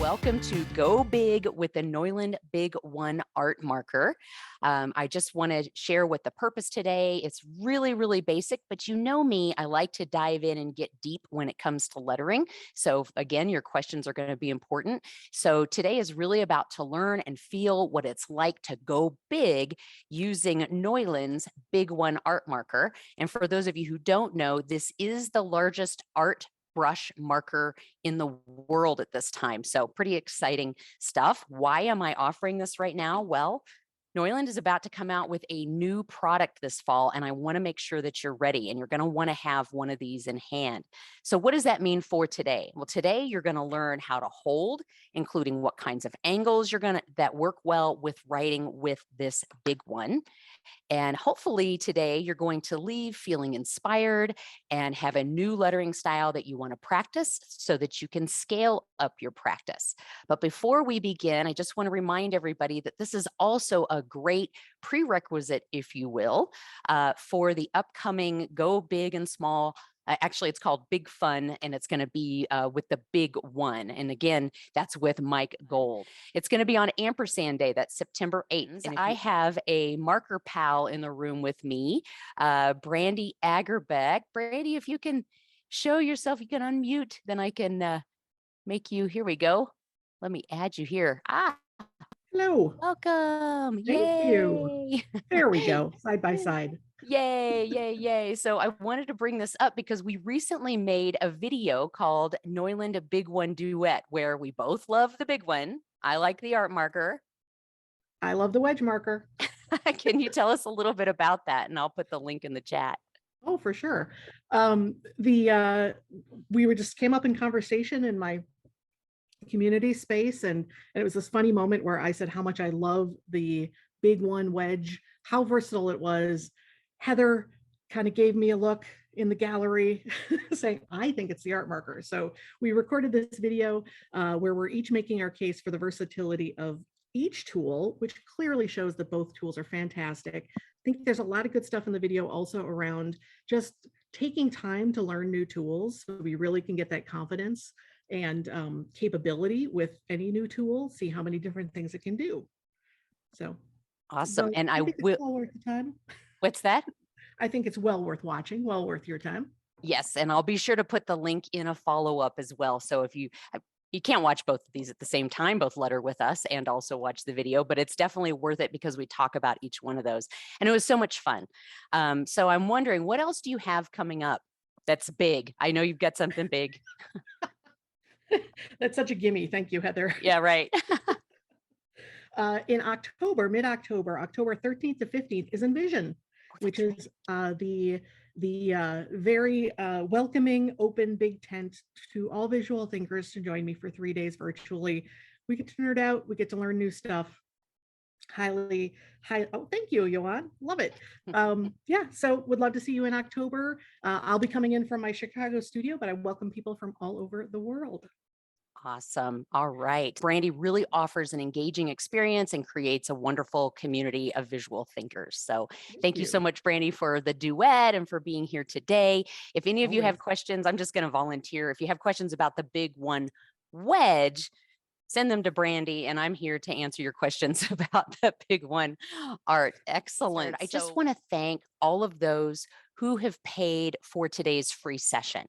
Welcome to Go Big with the Neuland BigOne Art Marker. I just want to share what the purpose today. It's really, really basic, but you know me, I like to dive in and get deep when it comes to lettering. So again, your questions are going to be important. So today is really about to learn and feel what it's like to go big using Neuland's BigOne Art Marker. And for those of you who don't know, this is the largest art brush marker in the world at this time. So pretty exciting stuff. Why am I offering this right now? Well, Neuland is about to come out with a new product this fall, and I want to make sure that you're ready, and you're going to want to have one of these in hand. So what does that mean for today? Well, today you're going to learn how to hold, including what kinds of angles that work well with writing with this big one. And hopefully today you're going to leave feeling inspired and have a new lettering style that you want to practice so that you can scale up your practice. But before we begin, I just want to remind everybody that this is also a great prerequisite, if you will, for the upcoming Go Big and Small. Actually, it's called Big Fun, and it's going to be with the Big One. And again, that's with Mike Gold. It's going to be on Ampersand Day. That's September 8th. And I have a marker pal in the room with me, Brandy Agerbeck. Brandy, if you can show yourself, you can unmute, then I can make you. Here we go. Let me add you here. Hello. Welcome. Thank you. Yay. There we go, side by side. Yay, yay, yay. So I wanted to bring this up because we recently made a video called Neuland, a Big One Duet, where we both love the big one. I like the art marker. I love the wedge marker. Can you tell us a little bit about that? And I'll put the link in the chat. Oh, for sure. We just came up in conversation in my community space, and it was this funny moment where I said how much I love the big one wedge, how versatile it was. Heather kind of gave me a look in the gallery saying, I think it's the art marker. So we recorded this video where we're each making our case for the versatility of each tool, which clearly shows that both tools are fantastic. I think there's a lot of good stuff in the video also around just taking time to learn new tools so we really can get that confidence and capability with any new tool, see how many different things it can do. So awesome. And I think will. It's well worth the time. What's that? I think it's well worth watching, well worth your time. Yes, and I'll be sure to put the link in a follow-up as well. So if you can't watch both of these at the same time, both letter with us and also watch the video, but it's definitely worth it because we talk about each one of those. And it was so much fun. So I'm wondering, what else do you have coming up that's big? I know you've got something big. That's such a gimme. Thank you, Heather. Yeah, right. In October, mid-October, October 13th to 15th is Envision, which is the very welcoming, open, big tent to all visual thinkers to join me for 3 days virtually. We get to nerd out, we get to learn new stuff. Oh, thank you, Johan. Love it. Yeah, so would love to see you in October. I'll be coming in from my Chicago studio, but I welcome people from all over the world. Awesome. All right. Brandy really offers an engaging experience and creates a wonderful community of visual thinkers. So thank you so much, Brandy, for the duet and for being here today. If any of you have questions, I'm just going to volunteer. If you have questions about the big one wedge, send them to Brandy, and I'm here to answer your questions about the big one art. Excellent. I just want to thank all of those who have paid for today's free session.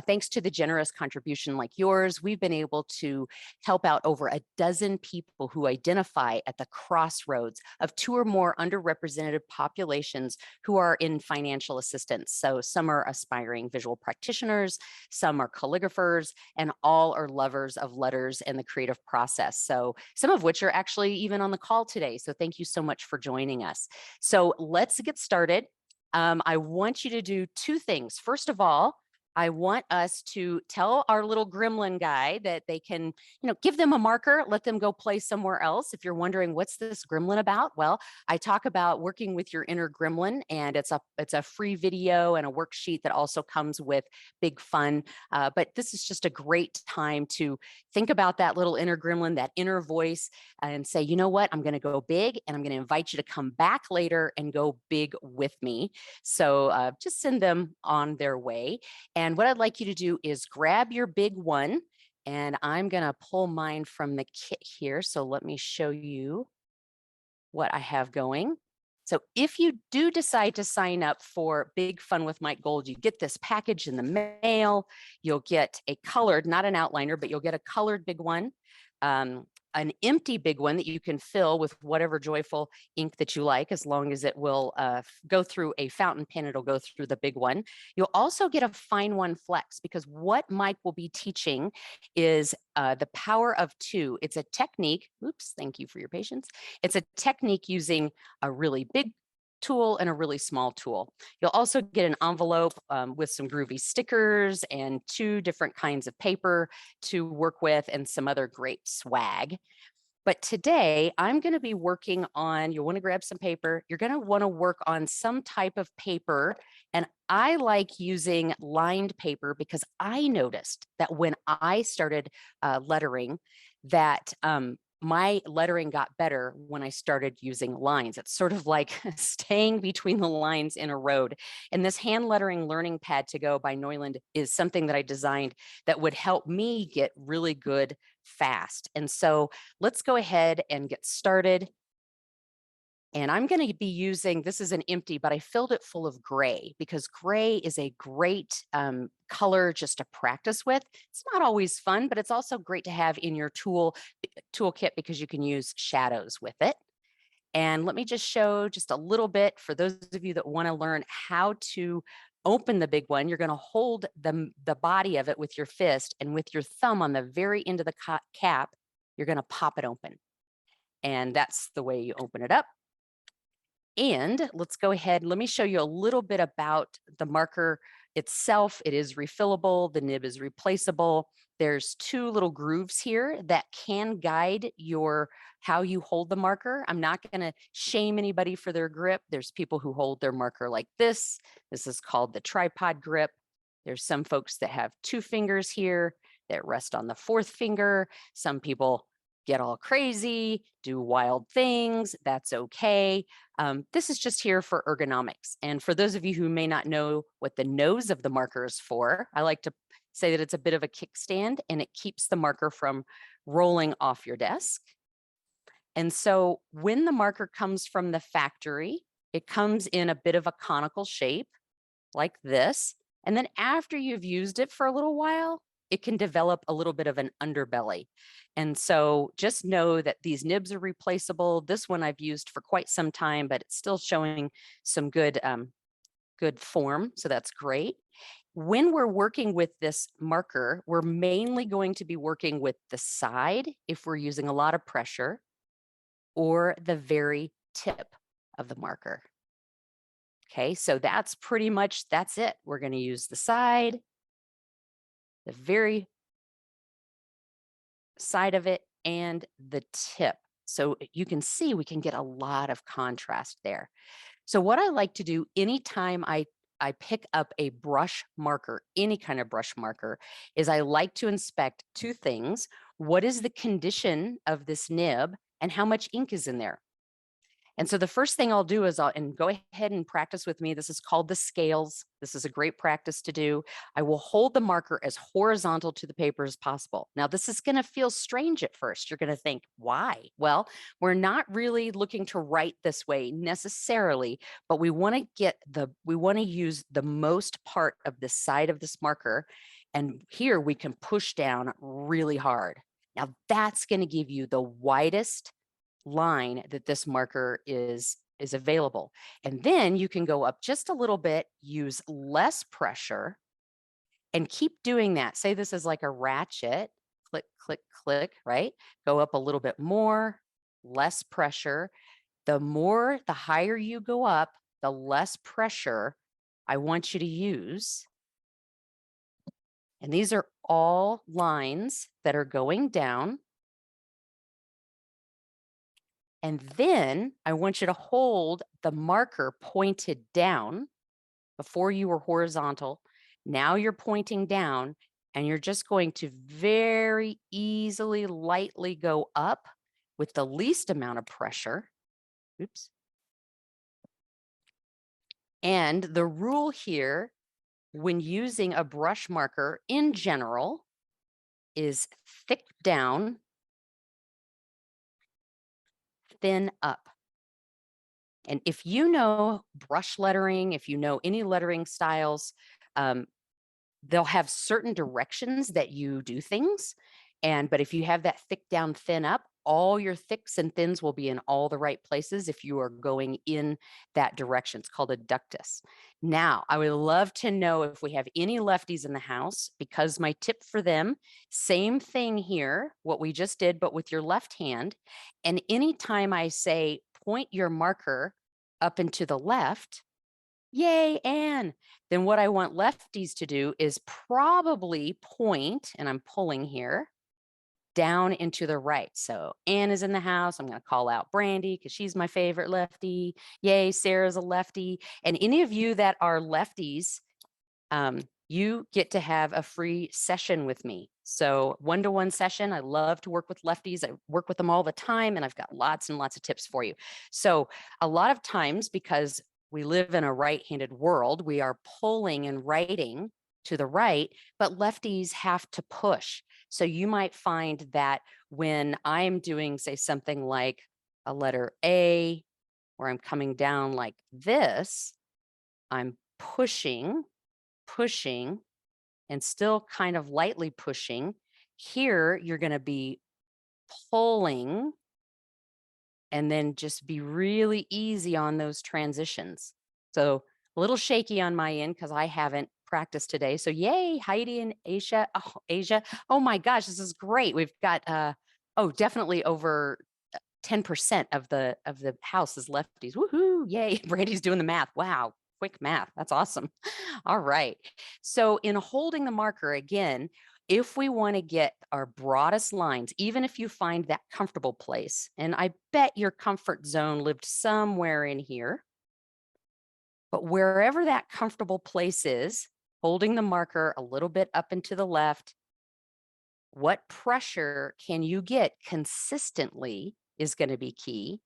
Thanks to the generous contribution like yours, we've been able to help out over a dozen people who identify at the crossroads of 2 or more underrepresented populations who are in financial assistance. So some are aspiring visual practitioners, some are calligraphers, and all are lovers of letters and the creative process. So some of which are actually even on the call today. So thank you so much for joining us. So let's get started. I want you to do 2 things. First of all, I want us to tell our little gremlin guy that they can, give them a marker, let them go play somewhere else. If you're wondering, what's this gremlin about? Well, I talk about working with your inner gremlin, and it's a free video and a worksheet that also comes with Big Fun. But this is just a great time to think about that little inner gremlin, that inner voice, and say, you know what, I'm going to go big, and I'm going to invite you to come back later and go big with me. So just send them on their way. And what I'd like you to do is grab your big one And I'm gonna pull mine from the kit here. So let me show you what I have going. So if you do decide to sign up for Big Fun with Mike Gold, you get this package in the mail. You'll get a colored, not an outliner, but you'll get a colored big one, an empty big one that you can fill with whatever joyful ink that you like, as long as it will go through a fountain pen, it'll go through the big one. You'll also get a fine one flex, because what Mike will be teaching is the power of two. It's a technique. Oops, thank you for your patience. It's a technique using a really big tool and a really small tool. You'll also get an envelope with some groovy stickers and 2 different kinds of paper to work with and some other great swag. But today I'm going to be working on, you'll want to grab some paper. You're going to want to work on some type of paper. And I like using lined paper because I noticed that when I started lettering, that my lettering got better when I started using lines. It's sort of like staying between the lines in a road. And this hand lettering learning pad to go by Neuland is something that I designed that would help me get really good fast. And so let's go ahead and get started. And I'm going to be using, this is an empty, but I filled it full of gray because gray is a great color just to practice with. It's not always fun, but it's also great to have in your toolkit because you can use shadows with it. And let me just show just a little bit for those of you that want to learn how to open the big one. You're going to hold the body of it with your fist, and with your thumb on the very end of the cap, you're going to pop it open. And that's the way you open it up. And let's go ahead. Let me show you a little bit about the marker itself. It is refillable. The nib is replaceable. There's 2 little grooves here that can guide how you hold the marker. I'm not going to shame anybody for their grip. There's people who hold their marker like this. This is called the tripod grip. There's some folks that have 2 fingers here that rest on the 4th finger. Some people get all crazy, do wild things. That's okay. This is just here for ergonomics. And for those of you who may not know what the nose of the marker is for, I like to say that it's a bit of a kickstand and it keeps the marker from rolling off your desk. And so when the marker comes from the factory, it comes in a bit of a conical shape like this. And then after you've used it for a little while, it can develop a little bit of an underbelly. And so just know that these nibs are replaceable. This one I've used for quite some time, but it's still showing some good form. So that's great. When we're working with this marker, we're mainly going to be working with the side if we're using a lot of pressure, or the very tip of the marker. Okay, so that's pretty much, that's it. We're going to use the side, the very side of it, and the tip. So you can see we can get a lot of contrast there. So what I like to do anytime I pick up a brush marker, any kind of brush marker, is I like to inspect 2 things. What is the condition of this nib and how much ink is in there? And so the first thing I'll do is go ahead and practice with me. This is called the scales. This is a great practice to do. I will hold the marker as horizontal to the paper as possible. Now, this is going to feel strange at first. You're going to think, why? Well, we're not really looking to write this way necessarily, but we want to use the most part of the side of this marker. And here we can push down really hard. Now, that's going to give you the widest line that this marker is available. And then you can go up just a little bit, use less pressure, and keep doing that. Say this is like a ratchet, click, click, click, right? Go up a little bit more, less pressure. The higher you go up, the less pressure I want you to use. And these are all lines that are going down. And then I want you to hold the marker pointed down. Before you were horizontal. Now you're pointing down, and you're just going to very easily, lightly go up with the least amount of pressure. Oops. And the rule here, when using a brush marker in general, is thick down, thin up. And if you know brush lettering, if you know any lettering styles, um, they'll have certain directions that you do things. But if you have that thick down, thin up, all your thicks and thins will be in all the right places if you are going in that direction. It's called a ductus. Now, I would love to know if we have any lefties in the house, because my tip for them, same thing here, what we just did, but with your left hand. And anytime I say point your marker up and to the left, yay, Anne. Then what I want lefties to do is probably point, and I'm pulling here, down into the right. So Anne is in the house. I'm going to call out Brandy because she's my favorite lefty. Yay, Sarah's a lefty. And any of you that are lefties, you get to have a free session with me. So one-to-one session. I love to work with lefties. I work with them all the time, and I've got lots and lots of tips for you. So a lot of times, because we live in a right-handed world, we are pulling and writing to the right, but lefties have to push. So you might find that when I'm doing, say, something like a letter A, where I'm coming down like this, I'm pushing, and still kind of lightly pushing. Here, you're going to be pulling and then just be really easy on those transitions. So a little shaky on my end because I haven't practiced today. So yay, Heidi and Asia. Oh, Asia. Oh my gosh, this is great. We've got definitely over 10% of the house is lefties. Woohoo! Yay! Brandy's doing the math. Wow, quick math. That's awesome. All right. So in holding the marker again, if we want to get our broadest lines, even if you find that comfortable place, and I bet your comfort zone lived somewhere in here, but wherever that comfortable place is, holding the marker a little bit up and to the left, what pressure can you get consistently is going to be key.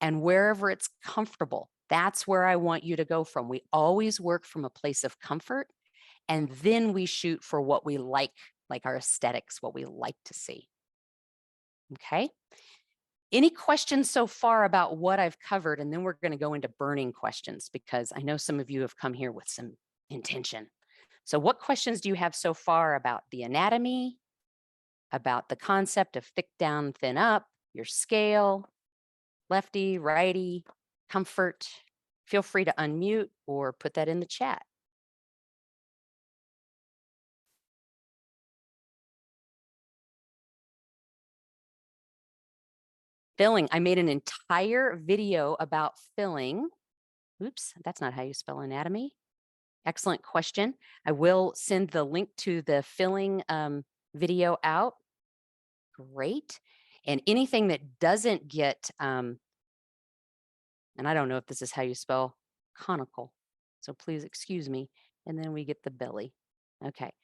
And wherever it's comfortable, that's where I want you to go from. We always work from a place of comfort, and then we shoot for what we like our aesthetics, what we like to see. Okay. Any questions so far about what I've covered? And then we're going to go into burning questions, because I know some of you have come here with some intention. So what questions do you have so far about the anatomy, about the concept of thick down, thin up, your scale, lefty, righty, comfort? Feel free to unmute or put that in the chat. Filling. I made an entire video about filling. Oops, that's not how you spell anatomy. Excellent question. I will send the link to the filling video out. Great. And anything that doesn't get, and I don't know if this is how you spell conical, so please excuse me. And then we get the belly. Okay.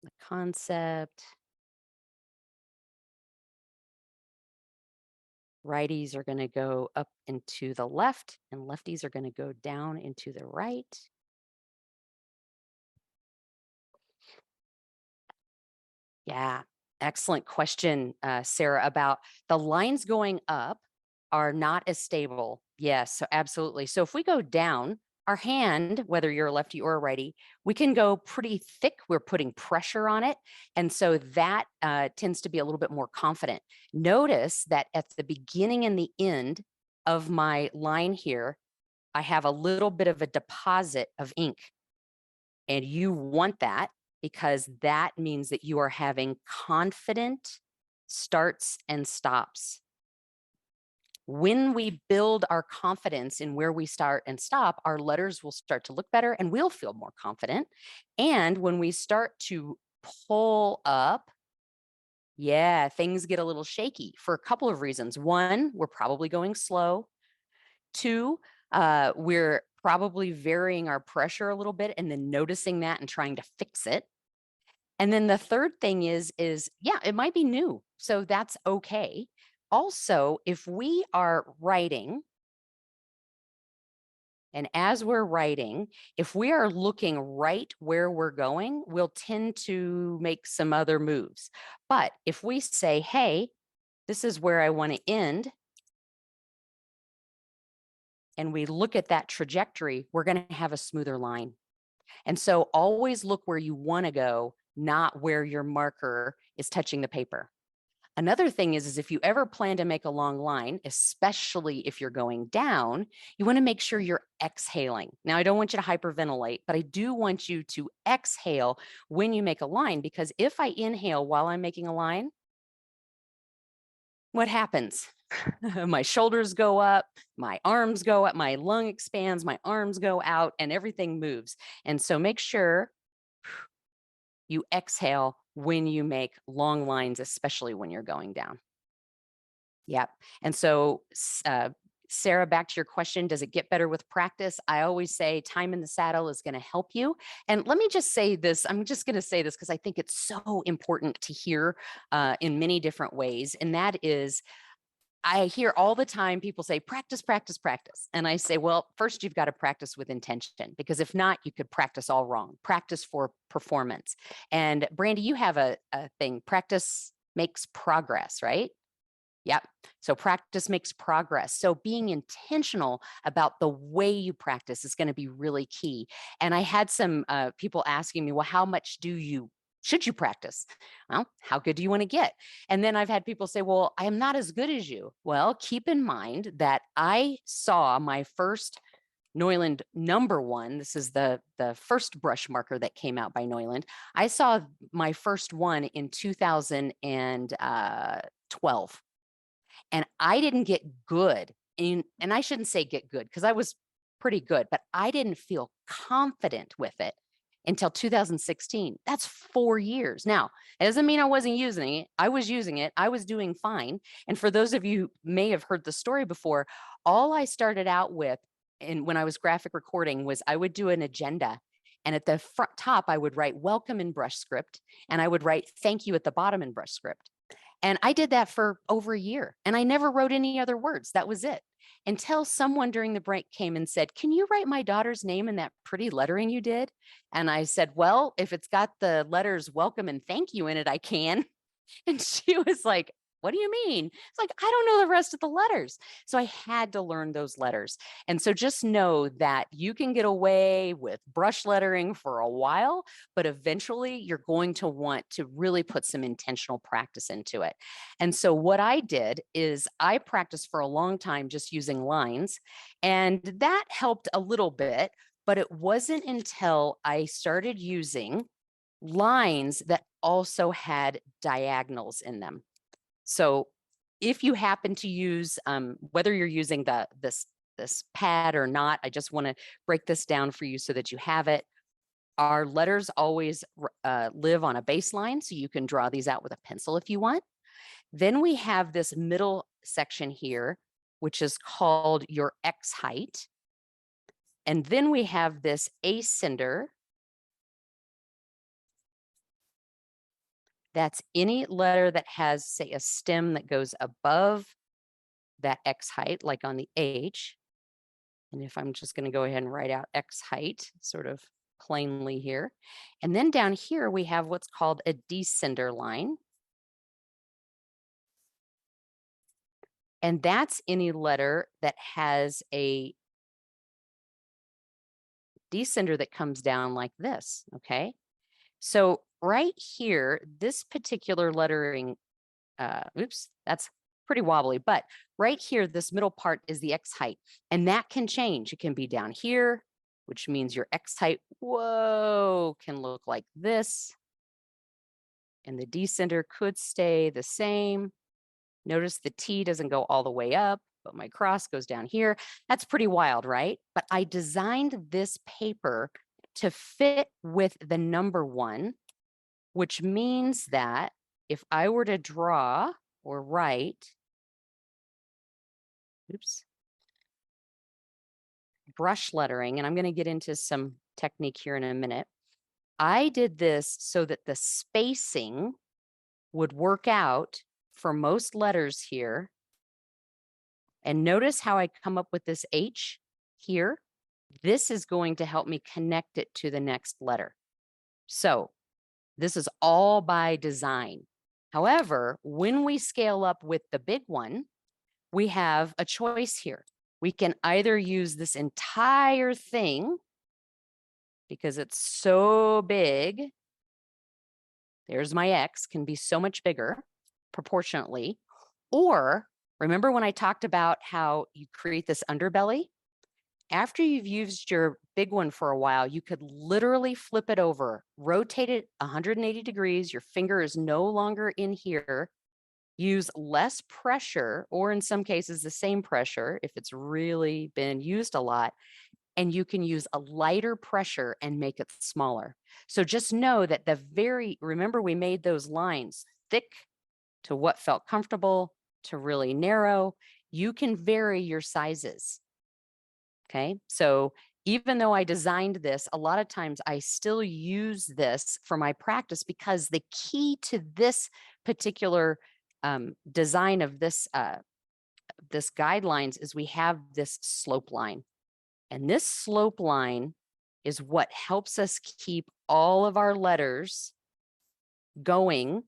The concept. Righties are going to go up into the left, and lefties are going to go down into the right. Yeah, excellent question, Sarah, about the lines going up are not as stable. Yes, so absolutely. So if we go down, our hand, whether you're a lefty or a righty, we can go pretty thick. We're putting pressure on it. And so that tends to be a little bit more confident. Notice that at the beginning and the end of my line here, I have a little bit of a deposit of ink. And you want that, because that means that you are having confident starts and stops. When we build our confidence in where we start and stop, our letters will start to look better and we'll feel more confident. And when we start to pull up, yeah, things get a little shaky for a couple of reasons. One, we're probably going slow. Two, we're probably varying our pressure a little bit and then noticing that and trying to fix it. And then the third thing is yeah, it might be new. So that's okay. Also, if we are writing And as we're writing, if we are looking right where we're going, we'll tend to make some other moves. But if we say, hey, this is where I want to end, and we look at that trajectory, we're going to have a smoother line. And so always look where you want to go, not where your marker is touching the paper. Another thing is if you ever plan to make a long line, especially if you're going down, you want to make sure you're exhaling. Now, I don't want you to hyperventilate, but I do want you to exhale when you make a line, because if I inhale while I'm making a line, what happens? My shoulders go up, my arms go up, my lung expands, my arms go out, and everything moves. And so make sure you exhale when you make long lines, especially when you're going down. Yep. And so, Sarah, back to your question, does it get better with practice? I always say time in the saddle is going to help you. And let me just say this. I'm just going to say this because I think it's so important to hear in many different ways. And that is, I hear all the time people say, practice, practice, practice. And I say, well, first you've got to practice with intention, because if not, you could practice all wrong. Practice for performance. And Brandy, you have a thing, practice makes progress, right? Yep. So practice makes progress. So being intentional about the way you practice is going to be really key. And I had some people asking me, well, how much should you practice? Well, how good do you want to get? And then I've had people say, well, I am not as good as you. Well, keep in mind that I saw my first Neuland #1. This is the first brush marker that came out by Neuland. I saw my first one in 2012. And I didn't get good and I shouldn't say get good, because I was pretty good, but I didn't feel confident with it until 2016. That's 4 years. Now, it doesn't mean I wasn't using it. I was using it. I was doing fine. And for those of you who may have heard the story before, all I started out with, and when I was graphic recording, was I would do an agenda. And at the front top, I would write welcome in brush script, and I would write thank you at the bottom in brush script. And I did that for over a year, and I never wrote any other words. That was it. Until someone during the break came and said, can you write my daughter's name in that pretty lettering you did? And I said, well, if it's got the letters welcome and thank you in it, I can. And she was like, what do you mean? It's like, I don't know the rest of the letters. So I had to learn those letters. And so just know that you can get away with brush lettering for a while, but eventually you're going to want to really put some intentional practice into it. And so what I did is I practiced for a long time just using lines, and that helped a little bit, but it wasn't until I started using lines that also had diagonals in them. So if you happen to use, whether you're using this pad or not, I just want to break this down for you so that you have it. Our letters always live on a baseline, so you can draw these out with a pencil if you want. Then we have this middle section here, which is called your X height. And then we have this ascender. That's any letter that has, say, a stem that goes above that X height, like on the H. And if I'm just going to go ahead and write out X height sort of plainly here. And then down here, we have what's called a descender line. And that's any letter that has a descender that comes down like this, okay? So right here, this particular lettering, oops, that's pretty wobbly, but right here, this middle part is the X height, and that can change. It can be down here, which means your X height, whoa, can look like this. And the descender could stay the same. Notice the T doesn't go all the way up, but my cross goes down here. That's pretty wild, right? But I designed this paper to fit with the #1, which means that if I were to draw or write, oops, brush lettering, and I'm going to get into some technique here in a minute. I did this so that the spacing would work out for most letters here. And notice how I come up with this H here. This is going to help me connect it to the next letter. So this is all by design. However, when we scale up with the big one, we have a choice here. We can either use this entire thing because it's so big. There's my X, can be so much bigger proportionately. Or remember when I talked about how you create this underbelly? After you've used your big one for a while, you could literally flip it over, rotate it 180 degrees. Your finger is no longer in here. Use less pressure, or in some cases, the same pressure if it's really been used a lot. And you can use a lighter pressure and make it smaller. So just know that remember we made those lines thick to what felt comfortable to really narrow. You can vary your sizes. Okay. So even though I designed this, a lot of times I still use this for my practice because the key to this particular design of this guidelines is we have this slope line. And this slope line is what helps us keep all of our letters going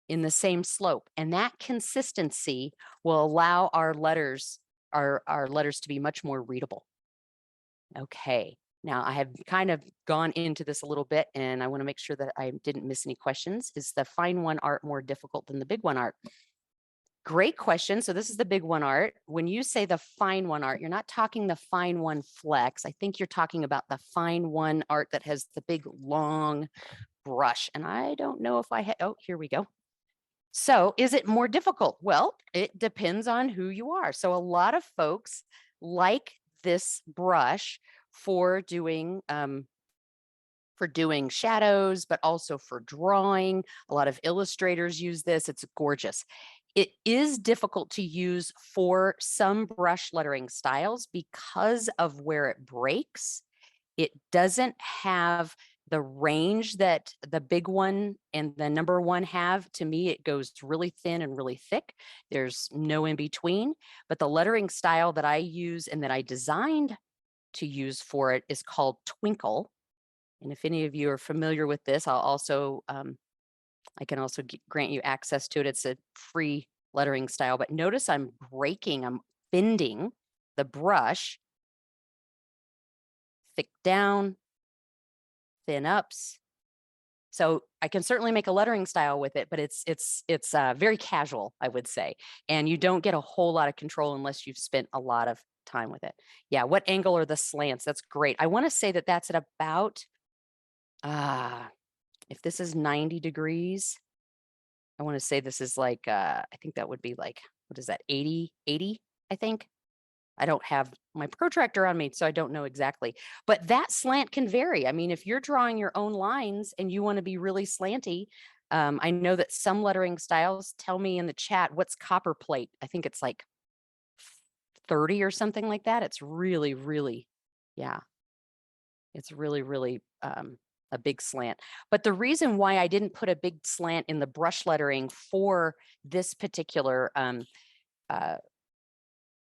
in the same slope. And that consistency will allow our letters to be much more readable. Okay. Now I have kind of gone into this a little bit and I want to make sure that I didn't miss any questions. Is the fine one art more difficult than the big one art? Great question. So this is the big one art. When you say the fine one art, you're not talking the fine one flex. I think you're talking about the fine one art that has the big long brush. And I don't know if oh, here we go. So is it more difficult? Well, it depends on who you are. So a lot of folks like this brush for doing shadows, but also for drawing. A lot of illustrators use this. It's gorgeous. It is difficult to use for some brush lettering styles because of where it breaks. It doesn't have the range that the big one and the number one have. To me, it goes really thin and really thick. There's no in between. But the lettering style that I use and that I designed to use for it is called Twinkle. And if any of you are familiar with this, I can also grant you access to it. It's a free lettering style, but notice I'm bending the brush, thick down, thin ups. So I can certainly make a lettering style with it, but it's very casual, I would say. And you don't get a whole lot of control unless you've spent a lot of time with it. Yeah, what angle are the slants? That's great. I want to say that that's at about, if this is 90 degrees, I want to say this is like, I think that would be like, what is that, 80, I think. I don't have my protractor on me, so I don't know exactly. But that slant can vary. I mean, if you're drawing your own lines and you want to be really slanty, I know that some lettering styles, tell me in the chat, what's copper plate? I think it's like 30 or something like that. It's really, really, yeah, it's really, really a big slant. But the reason why I didn't put a big slant in the brush lettering for this particular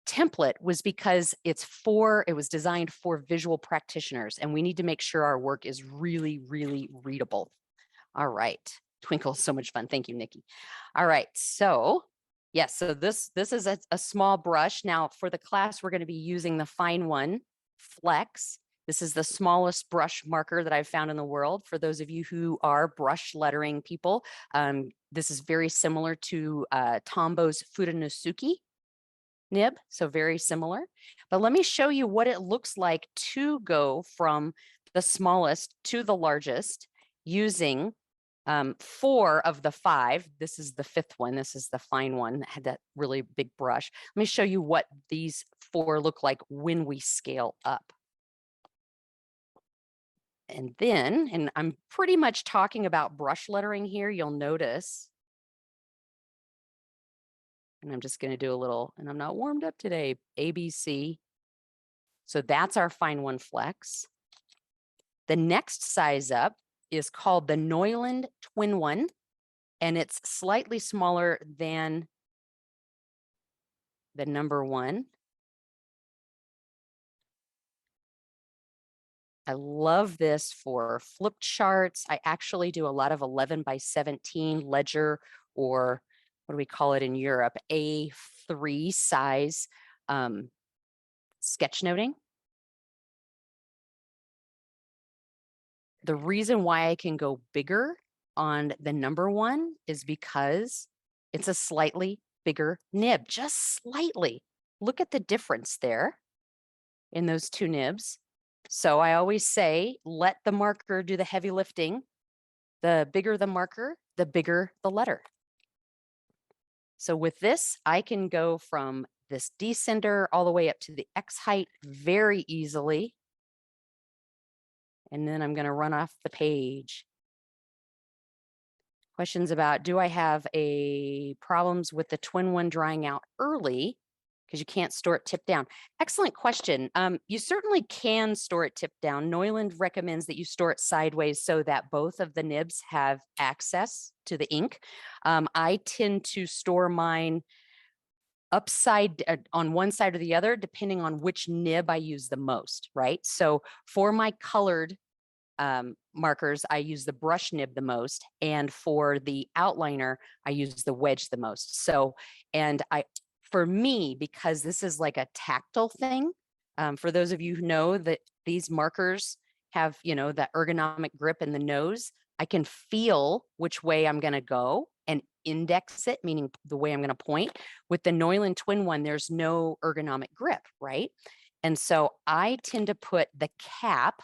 template was because it was designed for visual practitioners, and we need to make sure our work is really, really readable. All right. Twinkle, so much fun. Thank you, Nikki. All right. So yes, so this is a small brush. Now for the class, we're going to be using the fine one, Flex. This is the smallest brush marker that I've found in the world. For those of you who are brush lettering people, this is very similar to Tombo's Furanosuke nib, so very similar. But let me show you what it looks like to go from the smallest to the largest using 4 of the 5. This is the 5th one. This is the fine one that had that really big brush. Let me show you what these 4 look like when we scale up. And then, and I'm pretty much talking about brush lettering here, you'll notice. And I'm just going to do a little, and I'm not warmed up today, ABC. So that's our fine one Flex. The next size up is called the Neuland Twin One, and it's slightly smaller than the number 1. I love this for flip charts. I actually do a lot of 11 by 17 ledger, or what do we call it in Europe? A3 size sketchnoting. The reason why I can go bigger on the number one is because it's a slightly bigger nib, just slightly. Look at the difference there in those two nibs. So I always say, let the marker do the heavy lifting. The bigger the marker, the bigger the letter. So with this, I can go from this descender all the way up to the X height very easily. And then I'm going to run off the page. Questions about, do I have a problems with the twin one drying out early because you can't store it tip down? Excellent question. You certainly can store it tip down. Neuland recommends that you store it sideways so that both of the nibs have access to the ink. I tend to store mine upside on one side or the other, depending on which nib I use the most, right? So for my colored markers, I use the brush nib the most. And for the outliner, I use the wedge the most. So, and for me, because this is like a tactile thing, for those of you who know that these markers have, that ergonomic grip in the nose, I can feel which way I'm going to go and index it, meaning the way I'm going to point. With the Neuland Twin one, there's no ergonomic grip, right? And so I tend to put the cap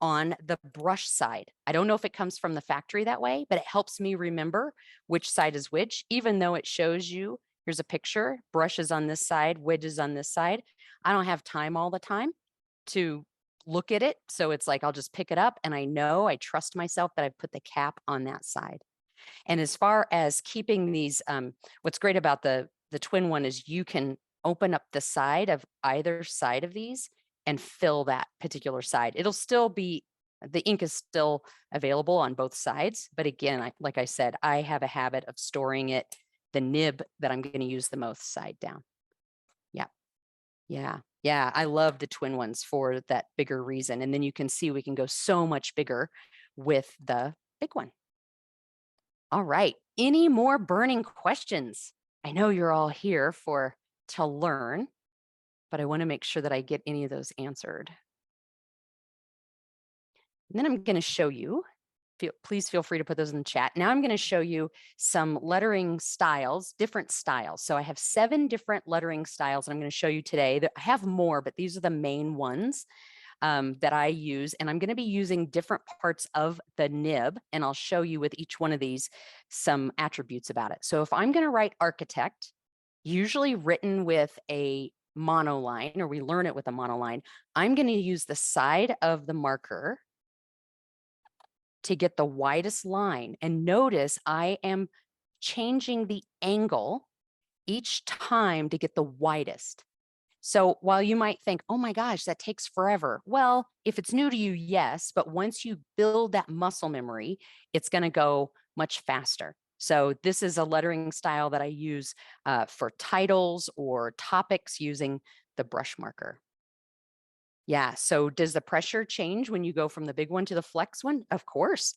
on the brush side. I don't know if it comes from the factory that way, but it helps me remember which side is which, even though it shows you, here's a picture, brush is on this side, wedge is on this side. I don't have time all the time to look at it. So it's like, I'll just pick it up and I trust myself that I put the cap on that side. And as far as keeping these, what's great about the twin one is you can open up the side of either side of these and fill that particular side. It'll still be, the ink is still available on both sides. But again, like I said, I have a habit of storing it, the nib that I'm going to use the most side down. Yeah. Yeah. Yeah. I love the twin ones for that bigger reason. And then you can see we can go so much bigger with the big one. All right. Any more burning questions? I know you're all here to learn, but I want to make sure that I get any of those answered. And then I'm going to show you, please feel free to put those in the chat. Now I'm going to show you some lettering styles, different styles. So I have 7 different lettering styles I'm going to show you today. I have more, but these are the main ones that I use. And I'm going to be using different parts of the nib, and I'll show you with each one of these some attributes about it. So if I'm going to write architect, usually written with a monoline, or we learn it with a monoline, I'm going to use the side of the marker to get the widest line. And notice I am changing the angle each time to get the widest. So while you might think, oh my gosh, that takes forever. Well, if it's new to you, yes, but once you build that muscle memory, it's going to go much faster. So this is a lettering style that I use for titles or topics using the brush marker. Yeah. So does the pressure change when you go from the big one to the flex one? Of course.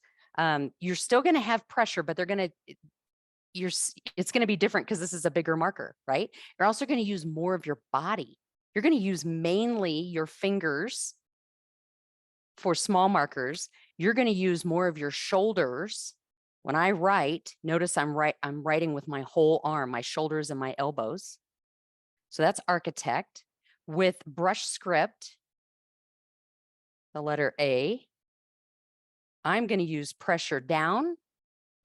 You're still going to have pressure, but it's going to be different because this is a bigger marker, right? You're also going to use more of your body. You're going to use mainly your fingers for small markers. You're going to use more of your shoulders. When I write, notice I'm writing with my whole arm, my shoulders and my elbows. So that's architect. With brush script, the letter A, I'm going to use pressure down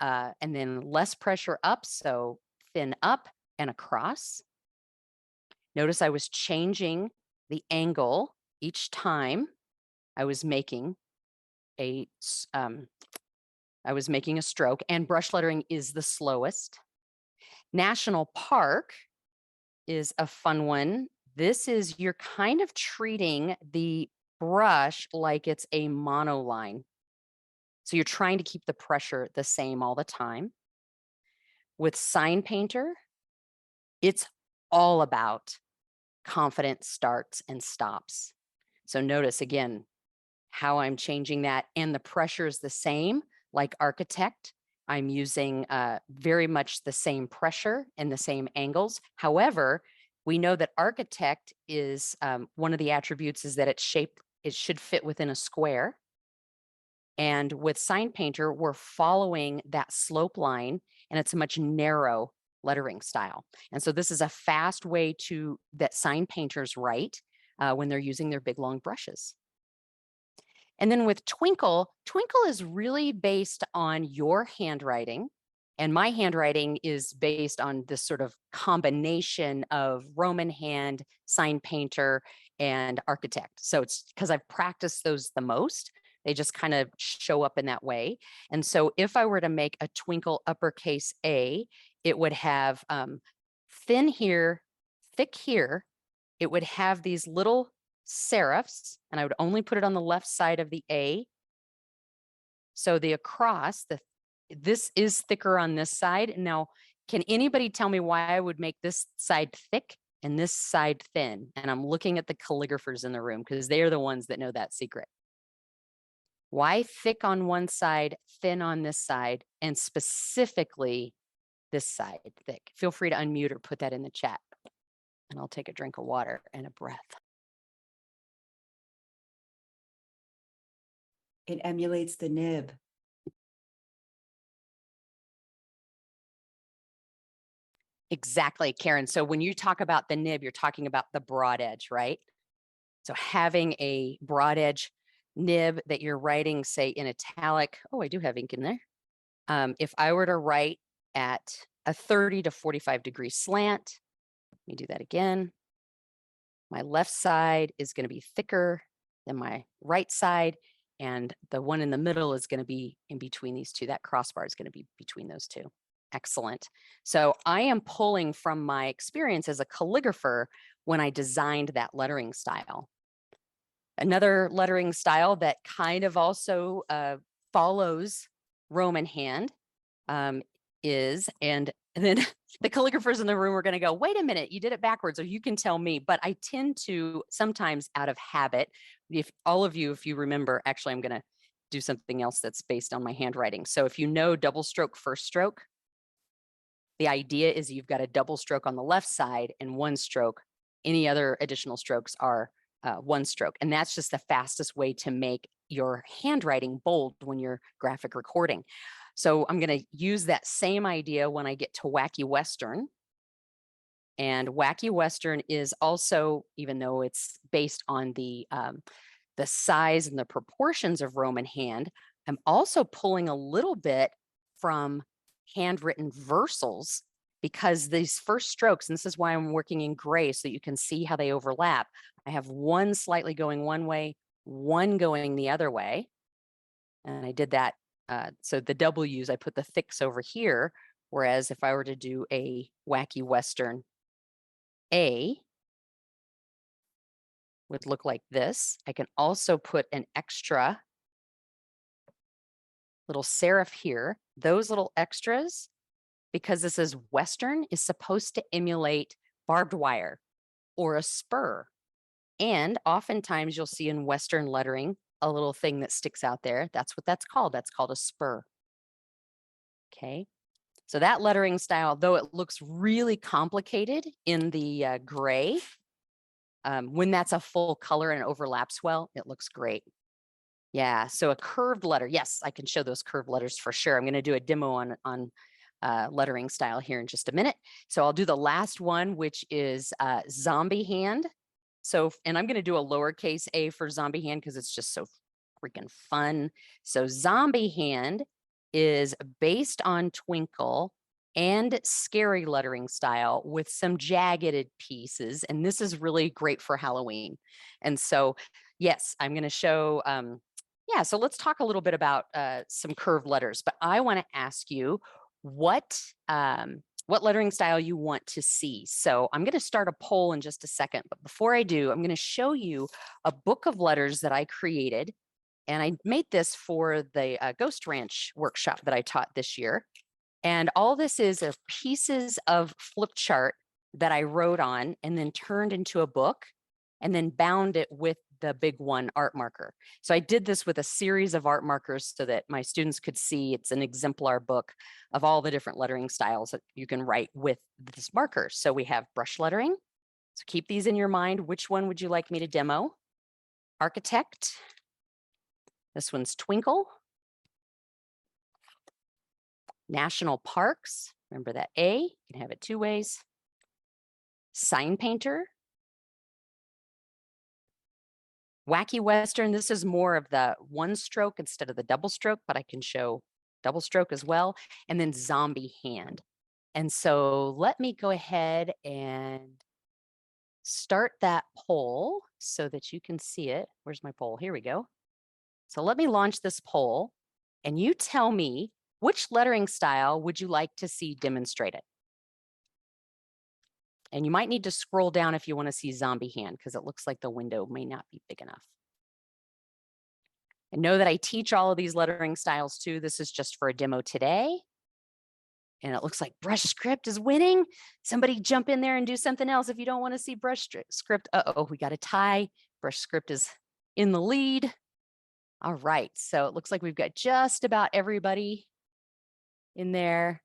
and then less pressure up. So thin up and across. Notice I was changing the angle each time I was making a stroke, and brush lettering is the slowest. National Park is a fun one. This is, you're kind of treating the brush like it's a monoline. So you're trying to keep the pressure the same all the time. With Sign Painter, it's all about confident starts and stops. So notice again, how I'm changing that, and the pressure is the same, like architect. I'm using very much the same pressure and the same angles. However, we know that architect is one of the attributes is that it's shaped, it should fit within a square. And with sign painter, we're following that slope line, and it's a much narrow lettering style. And so this is a fast way to that sign painters write when they're using their big long brushes. And then with Twinkle, Twinkle is really based on your handwriting. And my handwriting is based on this sort of combination of Roman hand, sign painter, and architect. So it's because I've practiced those the most. They just kind of show up in that way. And so if I were to make a Twinkle uppercase A, it would have thin here, thick here. It would have these little serifs, and I would only put it on the left side of the A. So the across, this is thicker on this side. Now, can anybody tell me why I would make this side thick and this side thin? And I'm looking at the calligraphers in the room because they're the ones that know that secret. Why thick on one side, thin on this side, and specifically this side thick? Feel free to unmute or put that in the chat. And I'll take a drink of water and a breath. It emulates the nib. Exactly, Karen. So when you talk about the nib, you're talking about the broad edge, right? So having a broad edge nib that you're writing, say in italic, oh, I do have ink in there. If I were to write at a 30 to 45 degree slant, let me do that again. My left side is going to be thicker than my right side, and the one in the middle is going to be in between these two. That crossbar is going to be between those two. Excellent. So I am pulling from my experience as a calligrapher when I designed that lettering style. Another lettering style that kind of also follows Roman hand is, and then the calligraphers in the room are going to go, wait a minute, you did it backwards, or you can tell me. But I tend to sometimes out of habit, if all of you, if you remember, actually, I'm going to do something else that's based on my handwriting. So if you know double stroke, first stroke, the idea is you've got a double stroke on the left side and one stroke. Any other additional strokes are one stroke. And that's just the fastest way to make your handwriting bold when you're graphic recording. So I'm going to use that same idea when I get to Wacky Western. And Wacky Western is also, even though it's based on the size and the proportions of Roman hand, I'm also pulling a little bit from handwritten versals, because these first strokes, and this is why I'm working in gray so you can see how they overlap. I have one slightly going one way, one going the other way. And I did that. So the W's, I put the thicks over here. Whereas if I were to do a Wacky Western A, would look like this. I can also put an extra little serif here. Those little extras, because this is Western, is supposed to emulate barbed wire or a spur. And oftentimes you'll see in Western lettering a little thing that sticks out there. That's what that's called. That's called a spur. Okay. So that lettering style, though it looks really complicated in the gray, when that's a full color and it overlaps well, it looks great. Yeah, so a curved letter. Yes, I can show those curved letters for sure. I'm going to do a demo on lettering style here in just a minute. So I'll do the last one, which is zombie hand. So, and I'm going to do a lowercase a for zombie hand because it's just so freaking fun. So zombie hand is based on Twinkle and scary lettering style with some jagged pieces. And this is really great for Halloween. And so, yes, I'm going to show, yeah, so let's talk a little bit about some curved letters, but I want to ask you what lettering style you want to see. So I'm going to start a poll in just a second, but before I do, I'm going to show you a book of letters that I created. And I made this for the Ghost Ranch workshop that I taught this year. And all this is pieces of flip chart that I wrote on and then turned into a book and then bound it with the BigOne art marker. So I did this with a series of art markers so that my students could see it's an exemplar book of all the different lettering styles that you can write with this marker. So we have brush lettering. So keep these in your mind. Which one would you like me to demo? Architect. This one's Twinkle. National Parks. Remember that A, you can have it two ways. Sign painter. Wacky Western, this is more of the one stroke instead of the double stroke, but I can show double stroke as well. And then zombie hand. And so let me go ahead and start that poll so that you can see it. Where's my poll? Here we go. So let me launch this poll and you tell me which lettering style would you like to see demonstrated? And you might need to scroll down if you want to see zombie hand because it looks like the window may not be big enough. And know that I teach all of these lettering styles too. This is just for a demo today. And it looks like brush script is winning. Somebody jump in there and do something else if you don't want to see brush script. Uh-oh, we got a tie. Brush script is in the lead. All right, so it looks like we've got just about everybody in there.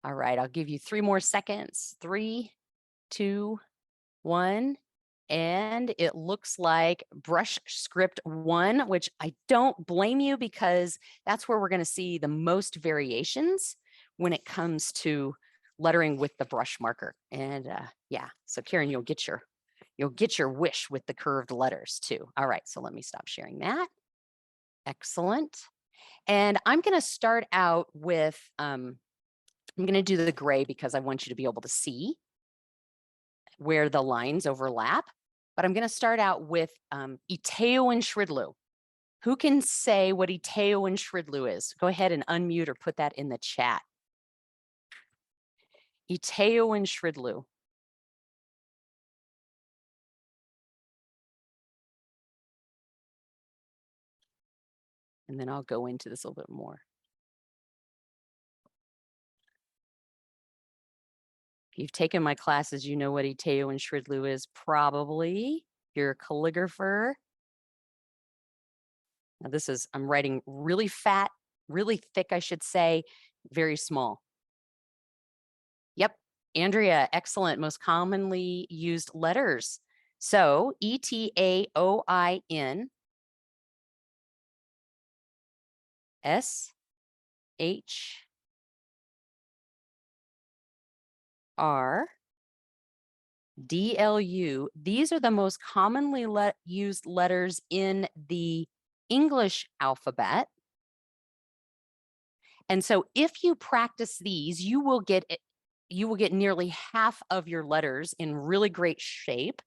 All right, I'll give you 3 more seconds. 3, 2, 1. And it looks like brush script 1, which I don't blame you because that's where we're going to see the most variations when it comes to lettering with the brush marker. And yeah, so Karen, you'll get your wish with the curved letters too. All right, so let me stop sharing that. Excellent. And I'm going to start out with, I'm going to do the gray because I want you to be able to see where the lines overlap. But I'm going to start out with Iteo and Shridlu. Who can say what Iteo and Shridlu is? Go ahead and unmute or put that in the chat. Iteo and Shridlu. And then I'll go into this a little bit more. If you've taken my classes, you know what Iteo and Shridlu is probably. You're a calligrapher. Now this is, I'm writing really fat, really thick, I should say, very small. Yep, Andrea, excellent. Most commonly used letters. So Etaoin, SHRDLU. These are the most commonly used letters in the English alphabet. And so if you practice these, you will get nearly half of your letters in really great shape.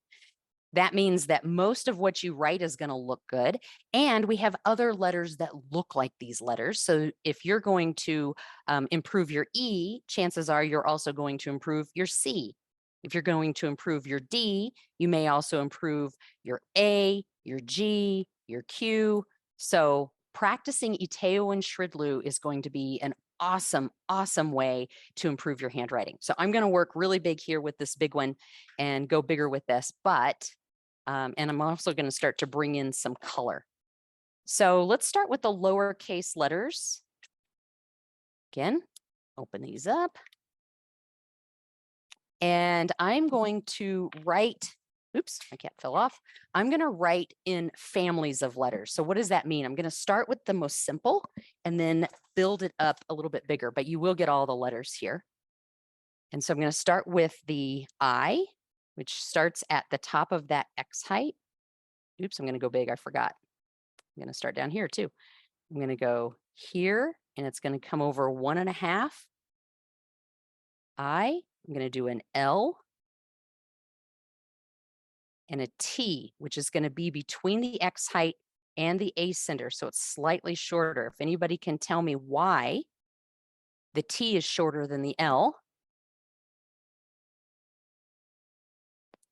That means that most of what you write is going to look good. And we have other letters that look like these letters. So if you're going to improve your E, chances are you're also going to improve your C. If you're going to improve your D, you may also improve your A, your G, your Q. So practicing Iteo and Shridlu is going to be an awesome, awesome way to improve your handwriting. So I'm going to work really big here with this big one and go bigger with this, but, and I'm also going to start to bring in some color. So let's start with the lowercase letters. Again, open these up. And I'm going to write, oops, my cat fell off. I'm going to write in families of letters. So what does that mean? I'm going to start with the most simple and then build it up a little bit bigger, but you will get all the letters here. And so I'm going to start with the I, which starts at the top of that X height. Oops, I'm going to go big. I forgot. I'm going to start down here too. I'm going to go here and it's going to come over 1.5. I'm going to do an L and a T, which is going to be between the X height and the A center. So it's slightly shorter. If anybody can tell me why the T is shorter than the L.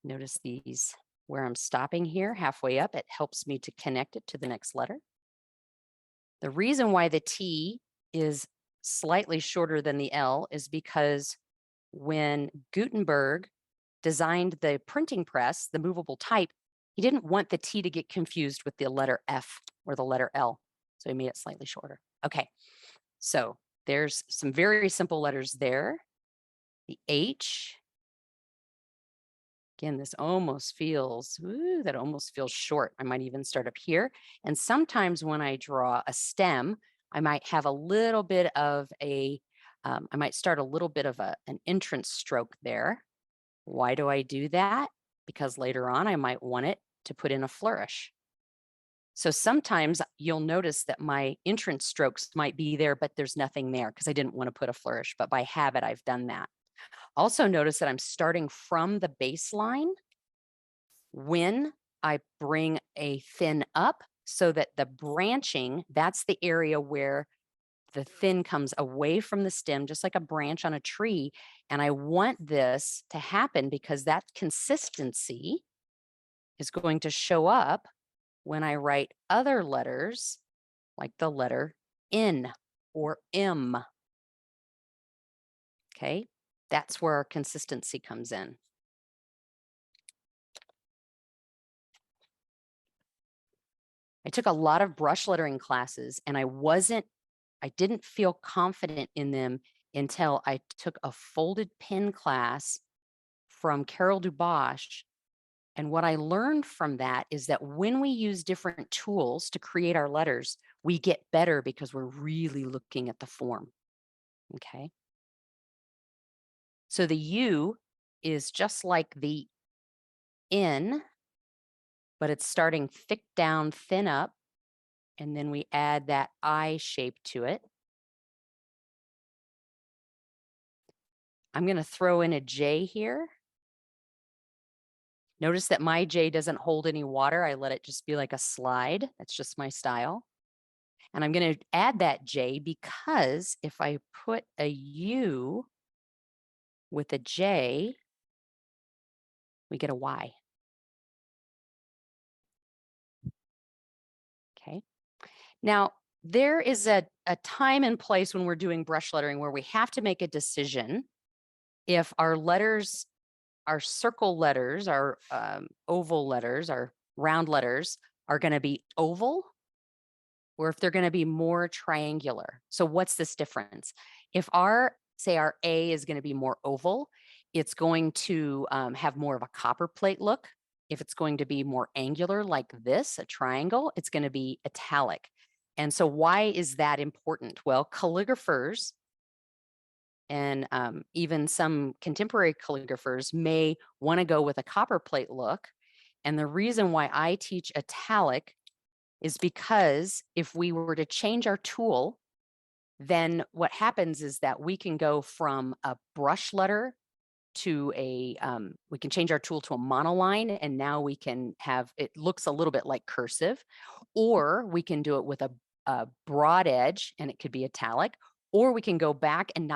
Notice these where I'm stopping here halfway up. It helps me to connect it to the next letter. The reason why the T is slightly shorter than the L is because when Gutenberg designed the printing press, the movable type, He didn't want the T to get confused with the letter F or the letter L. So he made it slightly shorter. Okay, so there's some very simple letters there. The H. Again, this almost feels, ooh, that almost feels short. I might even start up here. And sometimes when I draw a stem, I might have a little bit of I might start a little bit of an entrance stroke there. Why do I do that? Because later on, I might want it to put in a flourish. So sometimes you'll notice that my entrance strokes might be there, but there's nothing there because I didn't want to put a flourish, but by habit, I've done that. Also notice that I'm starting from the baseline when I bring a fin up so that the branching, that's the area where the fin comes away from the stem, just like a branch on a tree. And I want this to happen because that consistency is going to show up when I write other letters like the letter N or M. Okay, that's where our consistency comes in. I took a lot of brush lettering classes and I didn't feel confident in them until I took a folded pen class from Carol Dubosch. And what I learned from that is that when we use different tools to create our letters, we get better because we're really looking at the form. Okay. So the U is just like the N, but it's starting thick down, thin up. And then we add that I shape to it. I'm going to throw in a J here. Notice that my J doesn't hold any water. I let it just be like a slide. That's just my style. And I'm going to add that J because if I put a U with a J, we get a Y. Okay. Now, there is a time and place when we're doing brush lettering where we have to make a decision if our letters, our circle letters, our oval letters, our round letters are going to be oval or if they're going to be more triangular. So what's this difference? If say our A is going to be more oval, it's going to have more of a copper plate look. If it's going to be more angular like this, a triangle, it's going to be italic. And so why is that important? Well, calligraphers and even some contemporary calligraphers may want to go with a copper plate look. And the reason why I teach italic is because if we were to change our tool, then what happens is that we can go from a brush letter to we can change our tool to a monoline, and now we can have, it looks a little bit like cursive, or we can do it with a broad edge and it could be italic, or we can go back and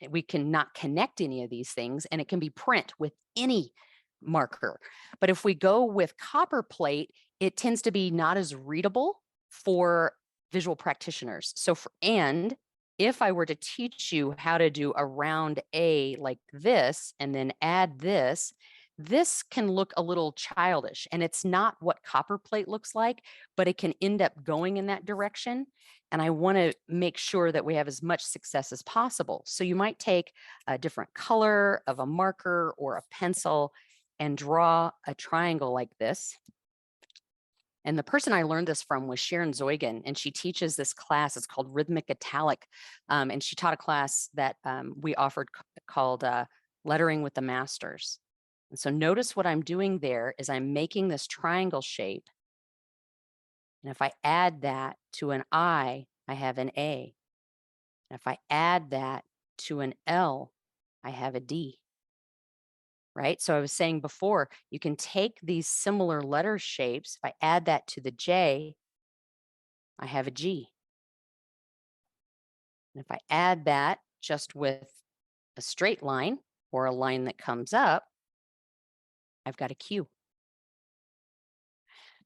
we can not connect any of these things and it can be print with any marker. But if we go with copper plate, it tends to be not as readable for visual practitioners. And if I were to teach you how to do a round A like this, and then add this, this can look a little childish and it's not what copper plate looks like, but it can end up going in that direction. And I want to make sure that we have as much success as possible. So you might take a different color of a marker or a pencil and draw a triangle like this. And the person I learned this from was Sharon Zoigan, and she teaches this class. It's called Rhythmic Italic. And she taught a class that we offered called Lettering with the Masters. And so notice what I'm doing there is I'm making this triangle shape. And if I add that to an I have an A. And if I add that to an L, I have a D. Right? So I was saying before, you can take these similar letter shapes. If I add that to the J, I have a G. And if I add that just with a straight line or a line that comes up, I've got a Q.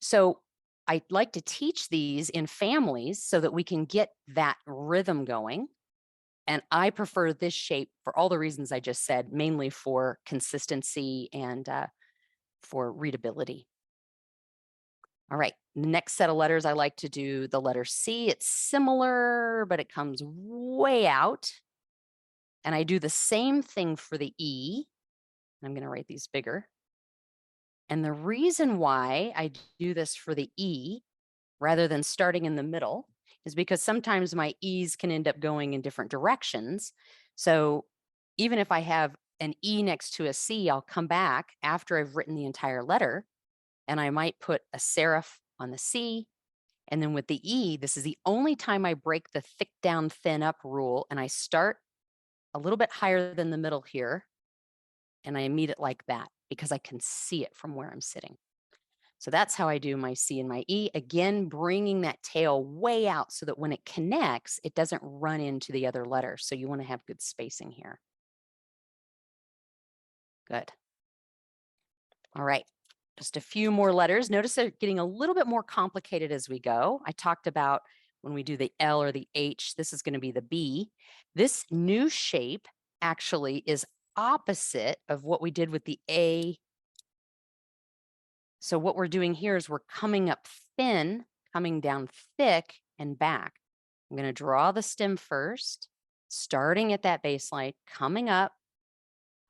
So I like to teach these in families so that we can get that rhythm going. And I prefer this shape for all the reasons I just said, mainly for consistency and for readability. All right, the next set of letters, I like to do the letter C. It's similar, but it comes way out. And I do the same thing for the E. I'm going to write these bigger. And the reason why I do this for the E rather than starting in the middle is because sometimes my E's can end up going in different directions. So even if I have an E next to a C, I'll come back after I've written the entire letter and I might put a serif on the C. And then with the E, this is the only time I break the thick down, thin up rule. And I start a little bit higher than the middle here. And I meet it like that because I can see it from where I'm sitting. So that's how I do my C and my E. Again, bringing that tail way out so that when it connects, it doesn't run into the other letter. So you want to have good spacing here. Good. All right. Just a few more letters. Notice they're getting a little bit more complicated as we go. I talked about when we do the L or the H, this is going to be the B. This new shape actually is opposite of what we did with the A. So what we're doing here is we're coming up thin, coming down thick and back. I'm going to draw the stem first, starting at that baseline, coming up,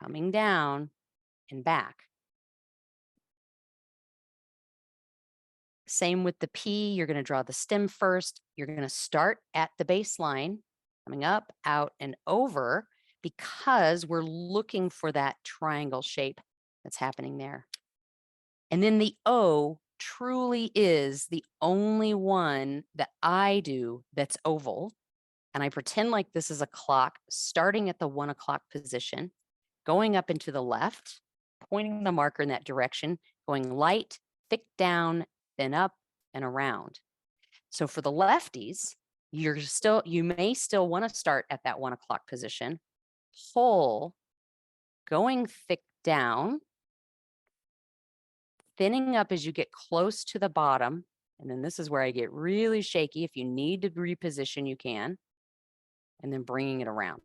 coming down and back. Same with the P, you're going to draw the stem first. You're going to start at the baseline, coming up, out, and over because we're looking for that triangle shape that's happening there. And then the O truly is the only one that I do that's oval. And I pretend like this is a clock starting at the 1 o'clock position, going up into the left, pointing the marker in that direction, going light, thick down, then up and around. So for the lefties, you may still want to start at that 1 o'clock position, pull, going thick down, thinning up as you get close to the bottom. And then this is where I get really shaky. If you need to reposition, you can. And then bringing it around.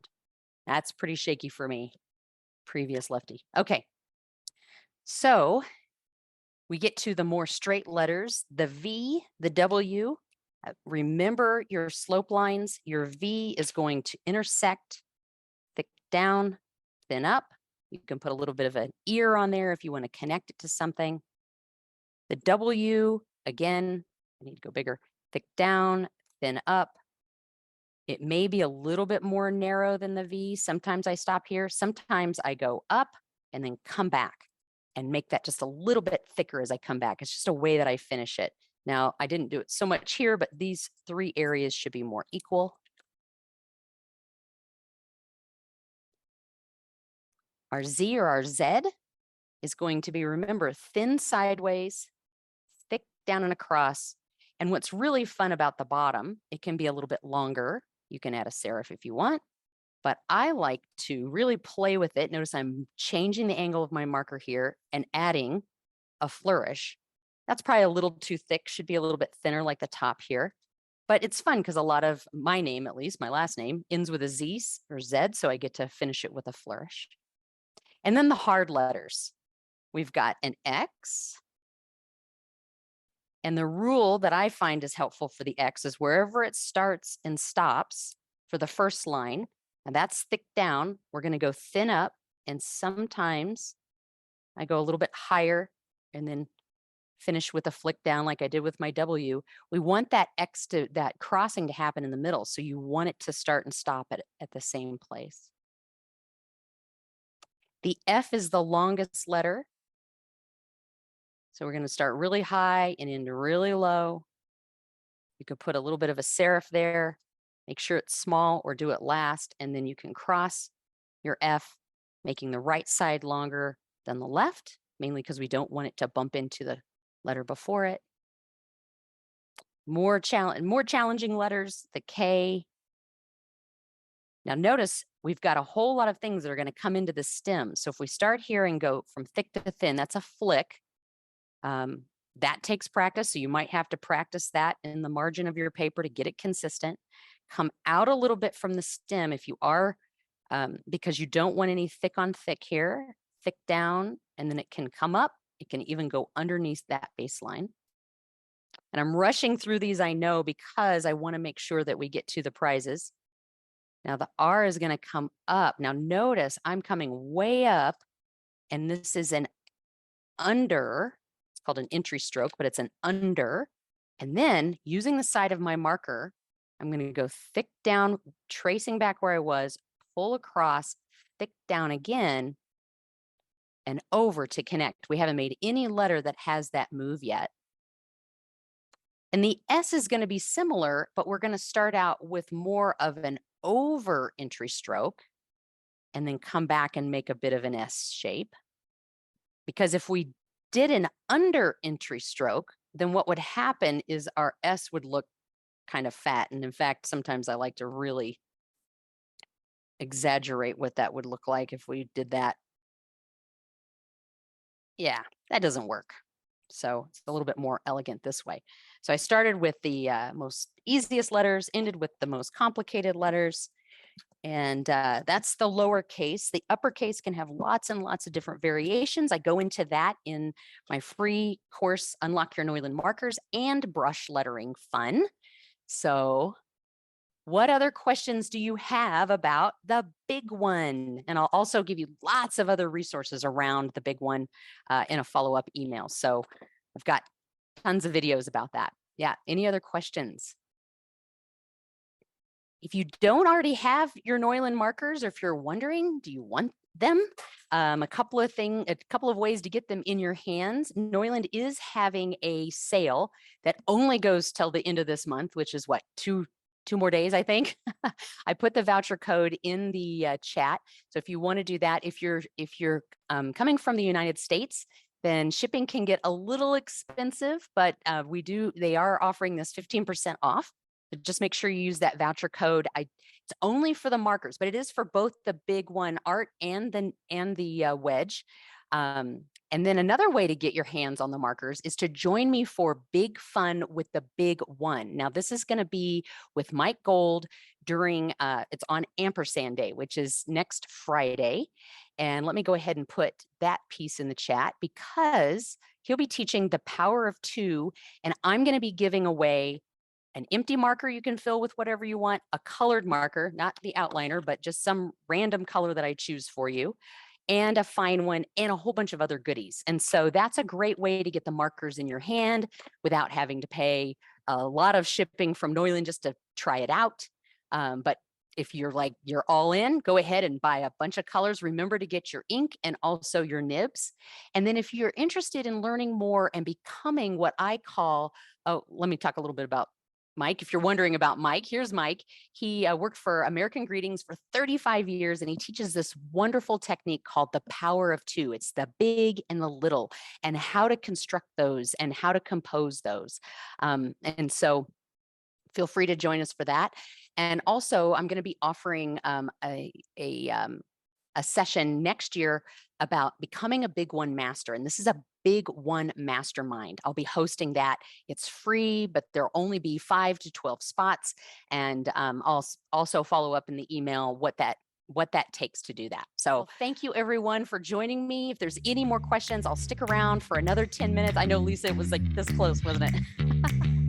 That's pretty shaky for me, previous lefty. Okay. So we get to the more straight letters, the V, the W. Remember your slope lines. Your V is going to intersect, thick down, thin up. You can put a little bit of an ear on there if you want to connect it to something. The W, again, I need to go bigger, thick down, thin up. It may be a little bit more narrow than the V. Sometimes I stop here. Sometimes I go up and then come back and make that just a little bit thicker as I come back. It's just a way that I finish it. Now, I didn't do it so much here, but these 3 areas should be more equal. Our Z or our Z is going to be, remember, thin sideways, thick down and across. And what's really fun about the bottom, it can be a little bit longer. You can add a serif if you want, but I like to really play with it. Notice I'm changing the angle of my marker here and adding a flourish. That's probably a little too thick, should be a little bit thinner like the top here. But it's fun because a lot of my name, at least my last name, ends with a Z or Z, so I get to finish it with a flourish. And then the hard letters. We've got an X. And the rule that I find is helpful for the X is wherever it starts and stops for the first line, and that's thick down, we're going to go thin up. And sometimes I go a little bit higher and then finish with a flick down like I did with my W. We want that X to, that crossing to happen in the middle. So you want it to start and stop at the same place. The F is the longest letter. So we're going to start really high and end really low. You could put a little bit of a serif there, make sure it's small or do it last, and then you can cross your F, making the right side longer than the left, mainly because we don't want it to bump into the letter before it. More challenging letters, the K. Now notice we've got a whole lot of things that are going to come into the stem. So if we start here and go from thick to thin, that's a flick. That takes practice. So you might have to practice that in the margin of your paper to get it consistent. Come out a little bit from the stem if you are, because you don't want any thick on thick here, thick down, and then it can come up. It can even go underneath that baseline. And I'm rushing through these, I know, because I want to make sure that we get to the prizes. Now the R is going to come up. Now notice I'm coming way up, and this is an under. It's called an entry stroke, but it's an under. And then using the side of my marker, I'm going to go thick down, tracing back where I was, pull across, thick down again, and over to connect. We haven't made any letter that has that move yet. And the S is going to be similar, but we're going to start out with more of an over entry stroke and then come back and make a bit of an S shape. Because if we did an under entry stroke, then what would happen is our S would look kind of fat. And in fact, sometimes I like to really exaggerate what that would look like if we did that. Yeah, that doesn't work. So it's a little bit more elegant this way. So I started with the most easiest letters, ended with the most complicated letters. And that's the lowercase. The uppercase can have lots and lots of different variations. I go into that in my free course, Unlock Your Neuland Markers and Brush Lettering Fun. So what other questions do you have about the big one? And I'll also give you lots of other resources around the big one in a follow-up email. So I've got tons of videos about that. Yeah, any other questions? If you don't already have your Neuland markers, or if you're wondering, do you want them? A couple of ways to get them in your hands. Neuland is having a sale that only goes till the end of this month, which is what, two more days, I think. I put the voucher code in the chat. So if you want to do that, if you're coming from the United States, then shipping can get a little expensive, but they are offering this 15% off. But just make sure you use that voucher code. It's only for the markers, but it is for both the BigOne Art and the wedge. And then another way to get your hands on the markers is to join me for Big Fun with the Big One. Now, this is going to be with Mike Gold during, it's on Ampersand Day, which is next Friday. And let me go ahead and put that piece in the chat because he'll be teaching the power of two, and I'm going to be giving away an empty marker you can fill with whatever you want, a colored marker, not the outliner, but just some random color that I choose for you, and a fine one, and a whole bunch of other goodies. And so that's a great way to get the markers in your hand without having to pay a lot of shipping from Neuland just to try it out. But if you're all in, go ahead and buy a bunch of colors. Remember to get your ink and also your nibs. And then if you're interested in learning more and becoming what I call, let me talk a little bit about Mike. If you're wondering about Mike, here's Mike. He worked for American Greetings for 35 years, and he teaches this wonderful technique called the power of two. It's the big and the little, and how to construct those and how to compose those. And so feel free to join us for that. And also, I'm going to be offering a session next year about becoming a Big One master. And this is a Big One mastermind. I'll be hosting that. It's free, but there'll only be 5 to 12 spots. And I'll also follow up in the email what that takes to do that. So thank you everyone for joining me. If there's any more questions, I'll stick around for another 10 minutes. I know, Lisa, it was like this close, wasn't it?